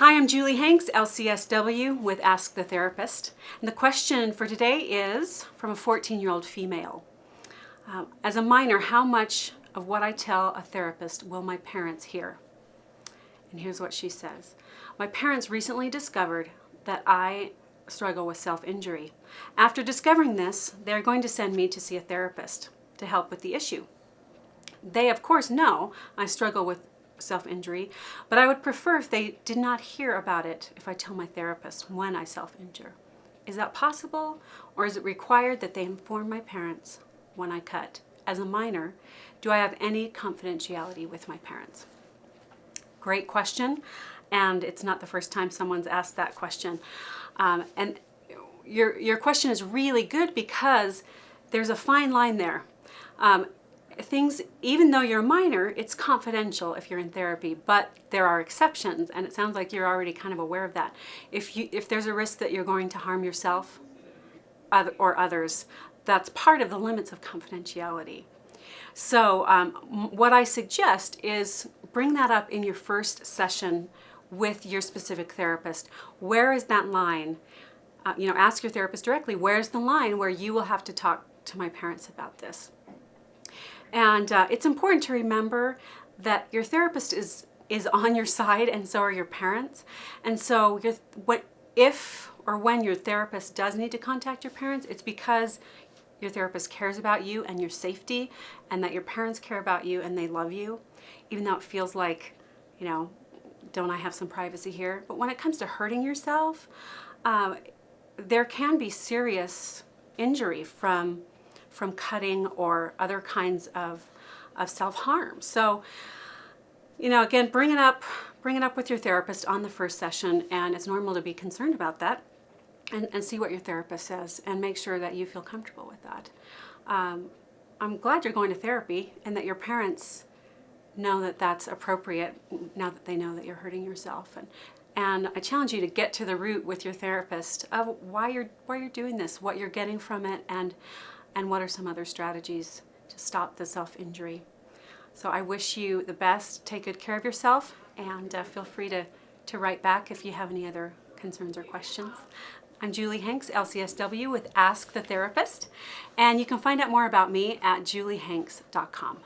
Hi, I'm Julie Hanks, LCSW with Ask the Therapist. And the question for today is from a 14-year-old female. As a minor, how much of what I tell a therapist will my parents hear? And here's what she says. My parents recently discovered that I struggle with self-injury. After discovering this, they're going to send me to see a therapist to help with the issue. They, of course, know I struggle with self-injury, but I would prefer if they did not hear about it if I tell my therapist when I self-injure. Is that possible, or is it required that they inform my parents when I cut? As a minor, do I have any confidentiality with my parents? Great question, and it's not the first time someone's asked that question. And your question is really good because there's a fine line there. Things, even though you're a minor, it's confidential if you're in therapy, but there are exceptions, and it sounds like you're already kind of aware of that. If there's a risk that you're going to harm yourself or others, that's part of the limits of confidentiality. So what I suggest is bring that up in your first session with your specific therapist. Where is that line? Ask your therapist directly, where's the line where you will have to talk to my parents about this? And it's important to remember that your therapist is on your side, and so are your parents. And so if or when your therapist does need to contact your parents, it's because your therapist cares about you and your safety, and that your parents care about you and they love you, even though it feels like, don't I have some privacy here? But when it comes to hurting yourself, there can be serious injury from cutting or other kinds of self-harm. So, again, bring it up with your therapist on the first session, and it's normal to be concerned about that, and see what your therapist says, and make sure that you feel comfortable with that. I'm glad you're going to therapy and that your parents know that that's appropriate now that they know that you're hurting yourself. And I challenge you to get to the root with your therapist of why you're doing this, what you're getting from it, and what are some other strategies to stop the self-injury. So I wish you the best. Take good care of yourself, and feel free to write back if you have any other concerns or questions. I'm Julie Hanks, LCSW with Ask the Therapist, and you can find out more about me at juliehanks.com.